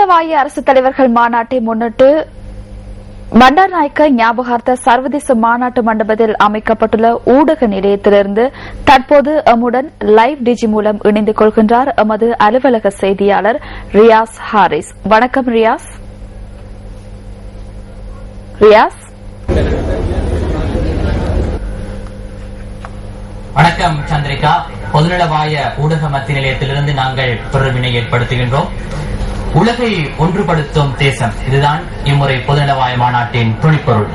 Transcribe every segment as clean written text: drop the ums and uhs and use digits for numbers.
பொதுநலவாய அரசு தலைவர்கள் மாநாட்டை முன்னிட்டு பண்டார்நாயக்க ஞாபகார்த்த சர்வதேச மாநாட்டு மண்டபத்தில் அமைக்கப்பட்டுள்ள ஊடக நிலையத்திலிருந்து தற்போது எம்முடன் லைவ் டிஜி மூலம் இணைந்து கொள்கின்றார் எமது அலுவலக செய்தியாளர் ரியாஸ் ஹாரிஸ். வணக்கம் ரியாஸ். வணக்கம் சந்திரிகா. பொதுநலவாய ஊடக மத்திய நிலையத்திலிருந்து நாங்கள் தொடர்பினை ஏற்படுத்துகின்றோம். உலகை ஒன்றுபடுத்தும் தேசம், இதுதான் இம்முறை பொதுநலவாய மாநாட்டின் துணிப்பொருள்.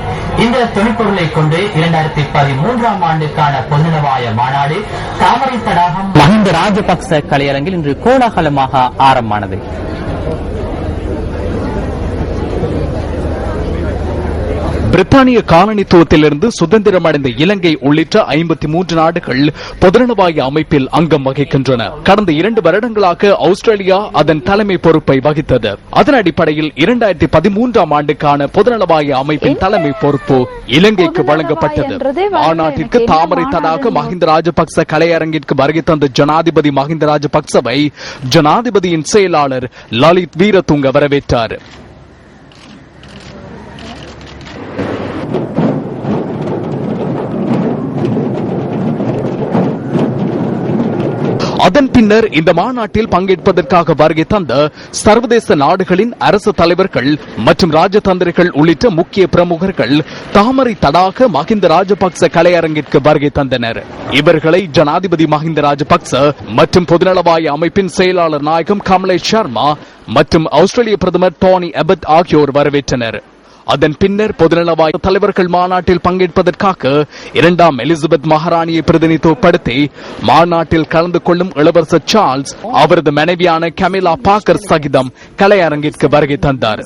இந்த துணிப்பொருளை கொண்டு 2013ஆம் ஆண்டுக்கான பொதுநலவாய மாநாடு தாமரை தடாகம் மஹிந்த ராஜபக்ச கலையரங்கில் இன்று கோலாகலமாக ஆரம்பமானது. பிரித்தானிய காலனித்துவத்திலிருந்து சுதந்திரம் அடைந்த இலங்கை உள்ளிட்ட 53 நாடுகள் பொதுநலவாய அமைப்பில் அங்கம் வகிக்கின்றன. கடந்த 2 வருடங்களாக ஆஸ்திரேலியா அதன் தலைமை பொறுப்பை வகித்தது. அதன் அடிப்படையில் 2013ஆம் ஆண்டுக்கான பொதுநலவாய அமைப்பின் தலைமை பொறுப்பு இலங்கைக்கு வழங்கப்பட்டது. மாநாட்டிற்கு தாமரை தடாக மஹிந்த ராஜபக்ச கலையரங்கிற்கு வருகை தந்த ஜனாதிபதி மஹிந்த ராஜபக்சவை ஜனாதிபதியின் செயலாளர் லலித் வீரதுங்க வரவேற்றார். அதன் பின்னர் இந்த மாநாட்டில் பங்கேற்பதற்காக வருகை தந்த சர்வதேச நாடுகளின் அரசு தலைவர்கள் மற்றும் ராஜதந்திரிகள் உள்ளிட்ட முக்கிய பிரமுகர்கள் தாமரை தடாக மஹிந்த ராஜபக்ச கலையரங்கிற்கு வருகை தந்தனர். இவர்களை ஜனாதிபதி மஹிந்த ராஜபக்ச மற்றும் பொதுநலவாய அமைப்பின் செயலாளர் நாயகம் கமலேஷ் சர்மா மற்றும் ஆஸ்திரேலிய பிரதமர் டோனி அபட் ஆகியோர் வரவேற்றனர். அதன் பின்னர் பொதுநலவாய தலைவர்கள் மாநாட்டில் பங்கேற்பதற்காக 2ஆம் எலிசபெத் மகாராணியை பிரதிநிதித்துவப்படுத்தி மாநாட்டில் கலந்து கொள்ளும் இளவரசர் சார்ல்ஸ் அவரது மனைவியான கமிலா பாக்கர் சகிதம் கலையரங்கிற்கு வருகை தந்தார்.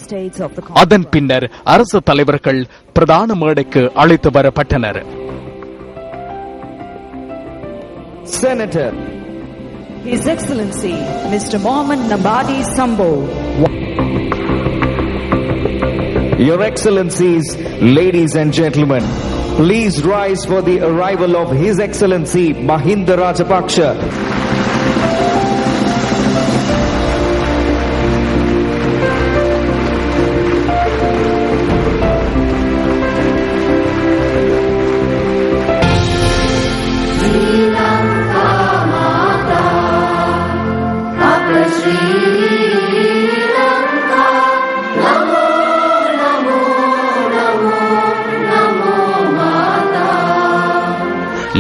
அதன் பின்னர் அரசு தலைவர்கள் பிரதான மேடைக்கு அழைத்து வரப்பட்டனர். Senator His Excellency Mr. Mohammad Nabadi Sambo. Your Excellencies, ladies and gentlemen, please rise for the arrival of His Excellency Mahinda Rajapaksa.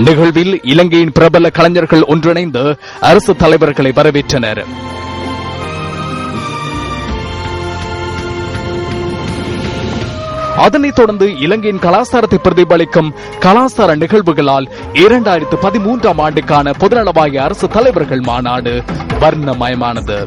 நிகழ்வில் இலங்கையின் பிரபல கலைஞர்கள் ஒன்றிணைந்து அரசு தலைவர்களை வரவேற்றனர். அதனைத் தொடர்ந்து இலங்கையின் கலாச்சாரத்தை பிரதிபலிக்கும் கலாச்சார நிகழ்வுகளால் 2013ஆம் ஆண்டுக்கான பொதுநலவாய அரசு தலைவர்கள் மாநாடு வர்ணமயமானது.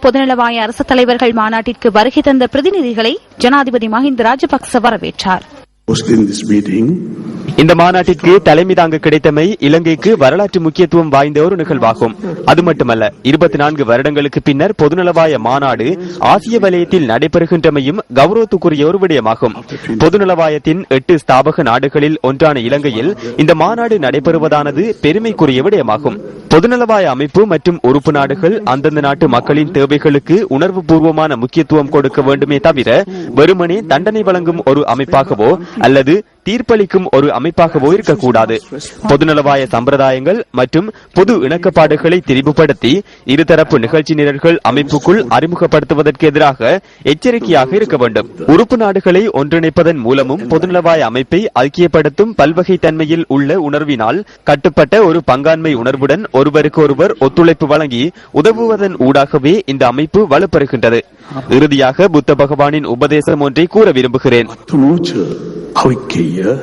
பொதுநலவாய அரசு தலைவர்கள் மாநாட்டிற்கு வருகை தந்த பிரதிநிதிகளை ஜனாதிபதி மஹிந்த ராஜபக்ச வரவேற்றார். இந்த மாநாட்டிற்கு தலைமை தாங்க கிடைத்தமை இலங்கைக்கு வரலாற்று முக்கியத்துவம் வாய்ந்த ஒரு நிகழ்வாகும். அது மட்டுமல்ல, 24 வருடங்களுக்கு பின்னர் பொதுநலவாய மாநாடு ஆசிய வலயத்தில் நடைபெறுகின்றமையும் கௌரவத்துக்குரிய ஒரு விடயமாகும். பொதுநலவாயத்தின் 8 ஸ்தாபக நாடுகளில் ஒன்றான இலங்கையில் இந்த மாநாடு நடைபெறுவதானது பெருமைக்குரிய விடயமாகும். பொதுநலவாய அமைப்பு மற்றும் உறுப்பு நாடுகள் அந்தந்த நாட்டு மக்களின் தேவைகளுக்கு உணர்வு பூர்வமான முக்கியத்துவம் கொடுக்க வேண்டுமே தவிர வெறுமனே தண்டனை வழங்கும் ஒரு அமைப்பாகவோ அல்லது தீர்ப்பளிக்கும் ஒரு அமைப்பாகவோ இருக்கக்கூடாது. பொதுநலவாய சம்பிரதாயங்கள் மற்றும் பொது இணக்கப்பாடுகளை திரிவுபடுத்தி இருதரப்பு நிகழ்ச்சி நிரல்கள் அமைப்புக்குள் அறிமுகப்படுத்துவதற்கு எதிராக எச்சரிக்கையாக இருக்க வேண்டும். உறுப்பு நாடுகளை ஒன்றிணைப்பதன் மூலமும் பொதுநலவாய அமைப்பை ஐக்கியப்படுத்தும் பல்வகை தன்மையில் உள்ள உணர்வினால் கட்டுப்பட்ட ஒரு பங்காண்மை உணர்வுடன் ஒருவருக்கு ஒருவர் ஒத்துழைப்பு வழங்கி உதவுவதன் ஊடாகவே இந்த அமைப்பு வலுப்பெறுகின்றது. இறுதியாக புத்த பகவானின் உபதேசம் ஒன்றை கூற விரும்புகிறேன். Avikkeya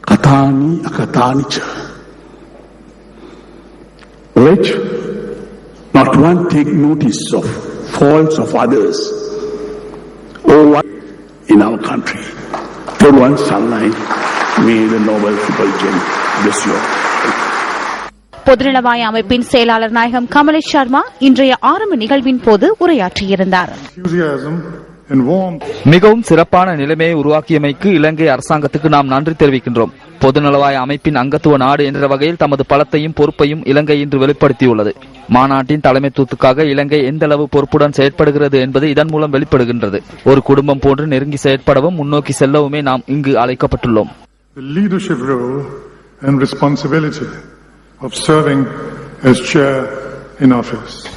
katani akatanicha. Let not one take notice of faults of others or one in our country. For one sunlight, may the noble fulgence bless you. பொதுநலவாய அமைப்பின் செயலாளர் நாயகம் கமலேஷ் சர்மா இன்றைய ஆரம்ப நிகழ்வின் போது உரையாற்றியிருந்தார். மிகவும் சிறப்பான நிலைமையை உருவாக்கியமைக்கு இலங்கை அரசாங்கத்துக்கு நாம் நன்றி தெரிவிக்கின்றோம். பொதுநலவாய அமைப்பின் அங்கத்துவ நாடு என்ற வகையில் தமது பலத்தையும் பொறுப்பையும் இலங்கை இன்று வெளிப்படுத்தியுள்ளது. மாநாட்டின் தலைமைத்துவத்துக்காக இலங்கை எந்த அளவு பொறுப்புடன் செயற்படுகிறது என்பது இதன் மூலம் வெளிப்படுகின்றது. ஒரு குடும்பம் போன்று நெருங்கி செயற்படவும் முன்னோக்கி செல்லவுமே நாம் இங்கு அழைக்கப்பட்டுள்ளோம்.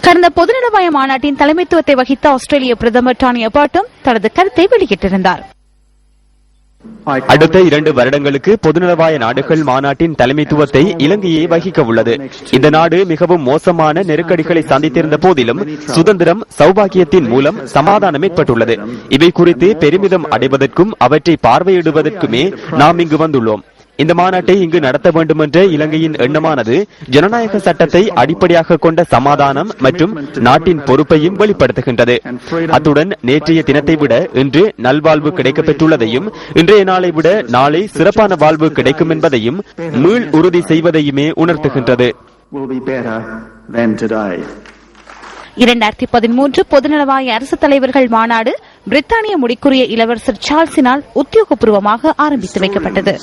கடந்த பொதுநலவாய மாநாட்டின் தலைமைத்துவத்தை வகித்த ஆஸ்திரேலிய பிரதமர் டானி அபார்ட்டும் தனது கருத்தை வெளியிட்டிருந்தார். அடுத்த 2 வருடங்களுக்கு பொதுநலவாய நாடுகள் மாநாட்டின் தலைமைத்துவத்தை இலங்கையே வகிக்க உள்ளது. இந்த நாடு மிகவும் மோசமான நெருக்கடிகளை சந்தித்திருந்த போதிலும் சுதந்திரம், சௌபாகியத்தின் மூலம் சமாதானம் ஏற்பட்டுள்ளது. இவை குறித்து பெருமிதம் அடைவதற்கும் அவற்றை பார்வையிடுவதற்குமே நாம் இங்கு வந்துள்ளோம். இந்த மாநாட்டை இங்கு நடத்த வேண்டும் என்ற இலங்கையின் எண்ணமானது ஜனநாயக சட்டத்தை அடிப்படையாக கொண்ட சமாதானம் மற்றும் நாட்டின் பொறுப்பையும் வெளிப்படுத்துகின்றது. அத்துடன் நேற்றைய தினத்தை விட இன்று நல்வாழ்வு கிடைக்கப்பெற்றுள்ளதையும் இன்றைய நாளை விட நாளை சிறப்பான வாழ்வு கிடைக்கும் என்பதையும் மீள் உறுதி செய்வதையுமே உணர்த்துகின்றது. 2013 பொதுநலவாய அரசு தலைவர்கள் மாநாடு பிரித்தானிய முடிக்குரிய இளவரசர் சார்ல்ஸினால் உத்தியோகபூர்வமாக ஆரம்பித்து வைக்கப்பட்டது.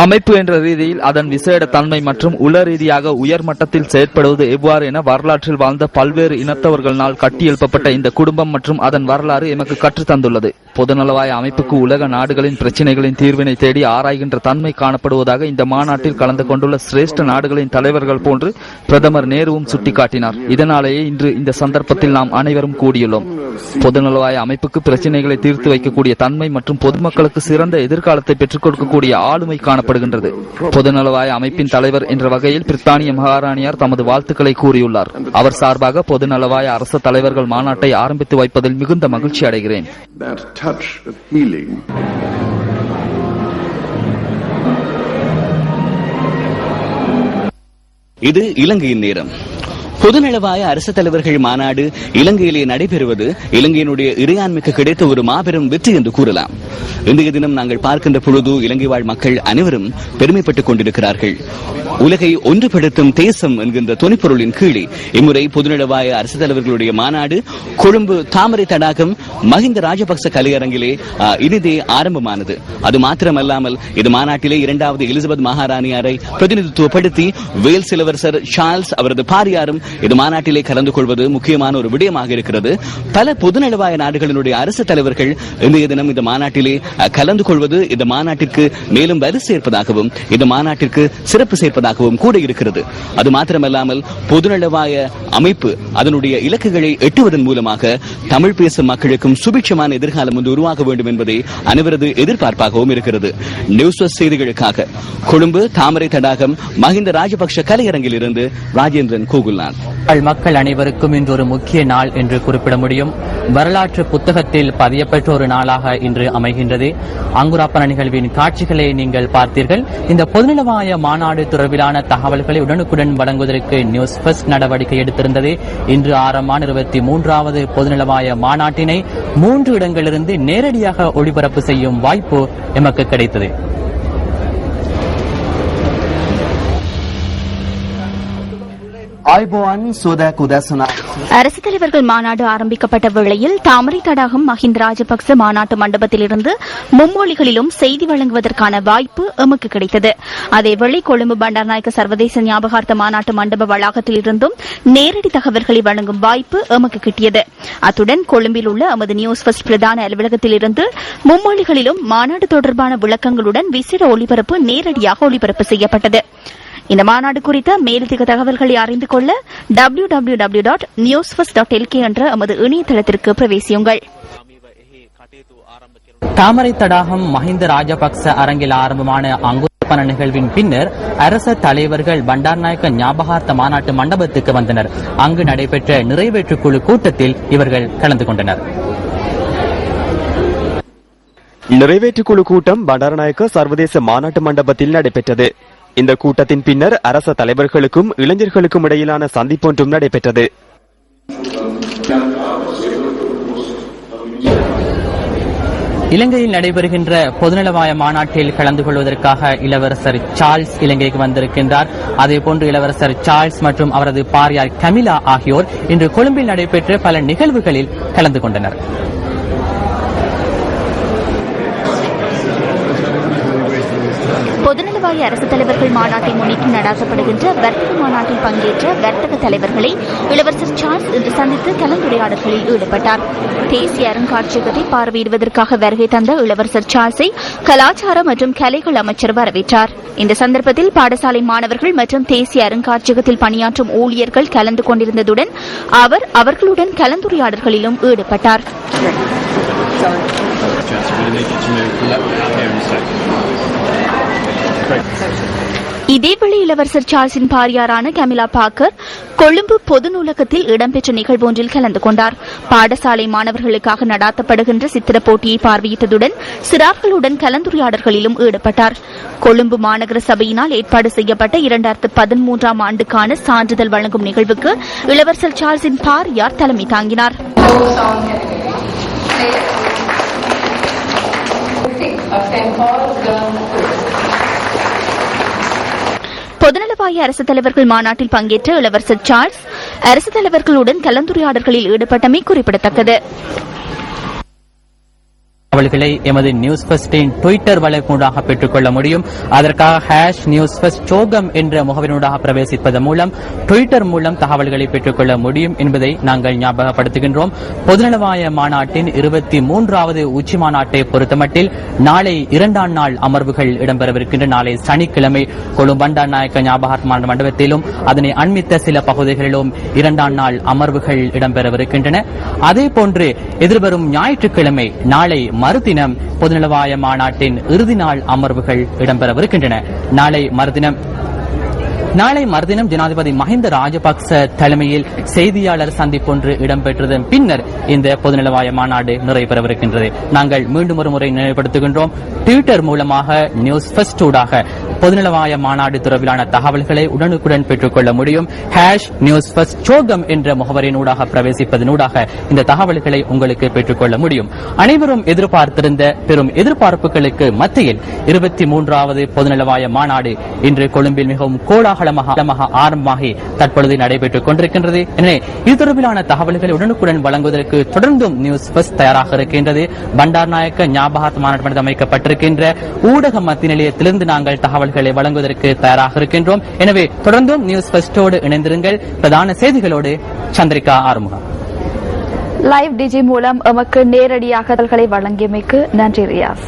அமைப்பு என்ற ரீதியில் அதன் விசேட தன்மை மற்றும் உள ரீதியாக உயர் மட்டத்தில் செயற்படுவது எவ்வாறு என வரலாற்றில் வாழ்ந்த பல்வேறு இனத்தவர்களால் கட்டியெழுப்பப்பட்ட இந்த குடும்பம் மற்றும் அதன் வரலாறு எமக்கு கற்றுத் தந்துள்ளது. பொதுநலவாய அமைப்புக்கு உலக நாடுகளின் பிரச்சினைகளின் தீர்வினை தேடி ஆராய்கின்ற தன்மை காணப்படுவதாக இந்த மாநாட்டில் கலந்து கொண்டுள்ள சிரேஷ்ட நாடுகளின் தலைவர்கள் போன்று பிரதமர் நேருவும் சுட்டிக்காட்டினார். இதனாலேயே இன்று இந்த சந்தர்ப்பத்தில் நாம் அனைவரும் கூடியுள்ளோம். பொதுநலவாய அமைப்புக்கு பிரச்சினைகளை தீர்த்து வைக்கக்கூடிய தன்மை மற்றும் பொதுமக்களுக்கு சிறந்த எதிர்காலத்தை பெற்றுக் கொடுக்கக்கூடிய ஆளுமை காணப்படுகின்றது. பொதுநலவாய அமைப்பின் தலைவர் என்ற வகையில் பிரித்தானிய மகாராணியார் தமது வாழ்த்துக்களை கூறியுள்ளார். அவர் சார்பாக பொதுநலவாய அரசு தலைவர்கள் மாநாட்டை ஆரம்பித்து வைப்பதில் மிகுந்த மகிழ்ச்சி அடைகிறேன். இது இலங்கையின் நேரம். பொதுநலவாய அரசு தலைவர்கள் மாநாடு இலங்கையிலே நடைபெறுவது இலங்கையினுடைய இறையாண்மைக்கு கிடைத்த ஒரு மாபெரும் வெற்றி என்று கூறலாம். இன்றைய தினம் நாங்கள் பார்க்கின்ற பொழுது இலங்கை வாழ் மக்கள் அனைவரும் பெருமைப்பட்டுக் கொண்டிருக்கிறார்கள். உலகை ஒன்றுபடுத்தும் தேசம் என்கின்ற துணிப்பொருளின் கீழே இம்முறை பொதுநலவாய அரசு தலைவர்களுடைய மாநாடு கொழும்பு தாமரை தடாகம் மஹிந்த ராஜபக்ச கலையரங்கிலே இனிதே ஆரம்பமானது. அது மாத்திரமல்லாமல் இது மாநாட்டிலே 2வது எலிசபெத் மகாராணியாரை பிரதிநிதித்துவப்படுத்தி வேல்ஸ் இளவரசர் சார்ல்ஸ் அவரது பாரியாரும் இது மாநாட்டிலே கலந்து கொள்வது முக்கியமான ஒரு விடயமாக இருக்கிறது. பல பொதுநலவாய நாடுகளினுடைய அரசு தலைவர்கள் இன்றைய தினம் இந்த மாநாட்டிலே கலந்து கொள்வது இந்த மாநாட்டிற்கு மேலும் வலு சேர்ப்பதாகவும் இந்த மாநாட்டிற்கு சிறப்பு சேர்ப்பதாகவும் கூட இருக்கிறது. அது மாத்திரமல்லாமல் பொதுநலவாய அமைப்பு அதனுடைய இலக்குகளை எட்டுவதன் மூலமாக தமிழ் பேசும் மக்களுக்கும் சுபிட்சமான எதிர்காலம் ஒன்று உருவாக வேண்டும் என்பதை அனைவரது எதிர்பார்ப்பாகவும் இருக்கிறது. நியூஸ் செய்திகளுக்காக கொழும்பு தாமரை தடாகம் மஹிந்த ராஜபக்ஷ கலையரங்கில் இருந்து ராஜேந்திரன் கோகுல்நாத். மக்கள் அனைவருக்கும் இன்று ஒரு முக்கிய நாள் என்று குறிப்பிட முடியும். வரலாற்று புத்தகத்தில் பதியப்பெற்ற ஒரு நாளாக இன்று அமைகின்றது. அங்குராப்பன நிகழ்வின் காட்சிகளை நீங்கள் பார்த்தீர்கள். இந்த பொதுநலவாய மாநாடு தொடர்பிலான தகவல்களை உடனுக்குடன் வழங்குவதற்கு நியூஸ் ஃபர்ஸ்ட் நடவடிக்கை எடுத்திருந்தது. இன்று ஆரம்பமான 23வது பொதுநலவாய மாநாட்டினை 3 இடங்களிலிருந்து நேரடியாக ஒளிபரப்பு செய்யும் வாய்ப்பு எமக்கு கிடைத்தது. அரசு தலைவர்கள் மாநாடு ஆரம்பிக்கப்பட்ட வேளையில் தாமரை தடாகம் மஹிந்த ராஜபக்ச மாநாட்டு மண்டபத்திலிருந்து மும்மொழிகளிலும் செய்தி வழங்குவதற்கான வாய்ப்பு எமக்கு கிடைத்தது. அதேவேளை கொழும்பு பண்டார்நாயக்க சர்வதேச ஞாபகார்த்த மாநாட்டு மண்டப வளாகத்திலிருந்தும் நேரடி தகவல்களை வழங்கும் வாய்ப்பு எமக்கு கிட்டியது. அத்துடன் கொழும்பில் உள்ள எமது நியூஸ் ஃபர்ஸ்ட் பிரதான அலுவலகத்திலிருந்து மும்மொழிகளிலும் மாநாடு தொடர்பான விளக்கங்களுடன் விசேட ஒளிபரப்பு நேரடியாக ஒளிபரப்பு செய்யப்பட்டது. இந்த மாநாடு குறித்த மேலதிக தகவல்களை அறிந்து கொள்ள www.newsfirst.lk என்ற எமது இணையதளத்திற்கு பிரவேசியுங்கள். தாமரை தடாகம் மஹிந்த ராஜபக்ச அரங்கில் ஆரம்பமான அங்குராப்பன நிகழ்வின் பின்னர் அரச தலைவர்கள் பண்டார்நாயக்க ஞாபகார்த்த மாநாட்டு மண்டபத்துக்கு வந்தனர். அங்கு நடைபெற்ற நிறைவேற்று குழு கூட்டத்தில் இவர்கள் கலந்து கொண்டனர். நிறைவேற்று குழு கூட்டம் பண்டாரநாயக்க சர்வதேச மாநாட்டு மண்டபத்தில் நடைபெற்றது. இந்த கூட்டத்தின் பின்னர் அரச தலைவர்களுக்கும் இளைஞர்களுக்கும் இடையிலான சந்திப்பொன்றும் நடைபெற்றது. இலங்கையில் நடைபெறுகின்ற பொதுநலவாய மாநாட்டில் கலந்து கொள்வதற்காக இளவரசர் சார்ல்ஸ் இலங்கைக்கு வந்திருக்கின்றார். அதேபோன்று இளவரசர் சார்ல்ஸ் மற்றும் அவரது பாரியார் கமிலா ஆகியோர் இன்று கொழும்பில் நடைபெற்ற பல நிகழ்வுகளில் கலந்து கொண்டனர். பொதுநலவாய அரசு தலைவர்கள் மாநாட்டை முன்னிட்டு நடாத்தப்படுகின்ற வர்த்தக மாநாட்டில் பங்கேற்ற வர்த்தக தலைவர்களை இளவரசர் சார்ல்ஸ் இன்று சந்தித்து கலந்துரையாடல்களில் ஈடுபட்டார். தேசிய அருங்காட்சியகத்தை பார்வையிடுவதற்காக வருகை தந்த இளவரசர் சார்ல்ஸை கலாச்சார மற்றும் கலைகள் அமைச்சர் வரவேற்றார். இந்த சந்தர்ப்பத்தில் பாடசாலை மாணவர்கள் மற்றும் தேசிய அருங்காட்சியகத்தில் பணியாற்றும் ஊழியர்கள் கலந்து கொண்டிருந்ததுடன் அவர் அவர்களுடன் கலந்துரையாடல்களிலும் ஈடுபட்டார். இதேவேளை இளவரசர் சார்ல்ஸின் பாரியாரான கமிலா பாக்கர் கொழும்பு பொது நூலகத்தில் இடம்பெற்ற நிகழ்வு ஒன்றில் கலந்து கொண்டார். பாடசாலை மாணவர்களுக்காக நடாத்தப்படுகின்ற சித்திர போட்டியை பார்வையிட்டதுடன் சிறார்களுடன் கலந்துரையாடல்களிலும் ஈடுபட்டார். கொழும்பு மாநகர சபையினால் ஏற்பாடு செய்யப்பட்ட 2013ஆம் ஆண்டுக்கான சான்றிதழ் வழங்கும் நிகழ்வுக்கு இளவரசர் சார்ல்ஸின் பாரியார் தலைமை தாங்கினார். பொதுநலவாய அரசு தலைவர்கள் மாநாட்டில் பங்கேற்ற இளவரசர் சார்ல்ஸ் அரசு தலைவர்களுடன் கலந்துரையாடல்களில் ஈடுபட்டமை குறிப்பிடத்தக்கது. அவர்களை எமது நியூஸ் ஃபர்ஸ்டின் ட்விட்டர் வலைப்பூடாக பெற்றுக் கொள்ள முடியும். அதற்காக #newsfirstchogam என்ற முகவரினூடாக பிரவேசிப்பதன் மூலம் ட்விட்டர் மூலம் தகவல்களை பெற்றுக் கொள்ள முடியும் என்பதை நாங்கள் ஞாபகப்படுத்துகின்றோம். பொதுநலவாய மாநாட்டின் 23வது உச்சி மாநாட்டை பொறுத்தமட்டில் நாளை 2ஆம் நாள் அமர்வுகள் இடம்பெறவிருக்கின்ற நாளை சனிக்கிழமை கொழும்பு பண்டார் நாயக்க ஞாபகார்த்த மண்டபத்திலும் அதனை அண்மித்த சில பகுதிகளிலும் 2ஆம் நாள் அமர்வுகள் இடம்பெறவிருக்கின்றன. அதேபோன்று எதிர்வரும் ஞாயிற்றுக்கிழமை நாளை மறுதினம் பொதுநலவாய மாநாட்டின் இறுதி நாள் அமர்வுகள் இடம்பெறவிருக்கின்றன. நாளை மறுதினம் ஜனாதிபதி மஹிந்த ராஜபக்ச தலைமையில் செய்தியாளர் சந்திப்பொன்று இடம்பெற்றதன் பின்னர் இந்த பொதுநலவாய மாநாடு நிறைவேறவிருக்கின்றது. நாங்கள் மீண்டும் ஒரு முறை நினைவுபடுத்துகின்றோம். ட்விட்டர் மூலமாக நியூஸ் ஃபர்ஸ்ட் ஊடாக பொதுநலவாய மாநாடு தொடர்பிலான தகவல்களை உடனுக்குடன் பெற்றுக் கொள்ள முடியும். #newsfirstchogam என்ற முகவரினூடாக பிரவேசிப்பதனூடாக இந்த தகவல்களை உங்களுக்கு பெற்றுக் கொள்ள முடியும். அனைவரும் எதிர்பார்த்திருந்த பெரும் எதிர்பார்ப்புகளுக்கு மத்தியில் 23வது பொதுநலவாய மாநாடு இன்று கொழும்பில் மிகவும் கோலாகலமாக ஆரம்பமாகி தற்பொழுது நடைபெற்றுக் கொண்டிருக்கின்றது. எனவே இது தொடர்பிலான தகவல்களை உடனுக்குடன் வழங்குவதற்கு தொடர்ந்தும் நியூஸ் ஃபர்ஸ்ட் தயாராக இருக்கின்றது. பண்டார் நாயக்க ஞாபகார்த்த மாநாடு அமைக்கப்பட்டிருக்கின்ற ஊடக மத்திய நிலையத்திலிருந்து நாங்கள் தகவல்களை வழங்குவதற்கு தயாராக இருக்கின்றோம். எனவே தொடர்ந்தும் நியூஸ் ஃபர்ஸ்டோடு இணைந்திருங்கள். பிரதான செய்திகளோடு சந்திரிகா ஆறுமுகம். லைவ் டிஜி மூலம் எமக்கு நேரடியாக தகவல்களை வழங்கியமைக்கு நன்றி ரியாஸ்.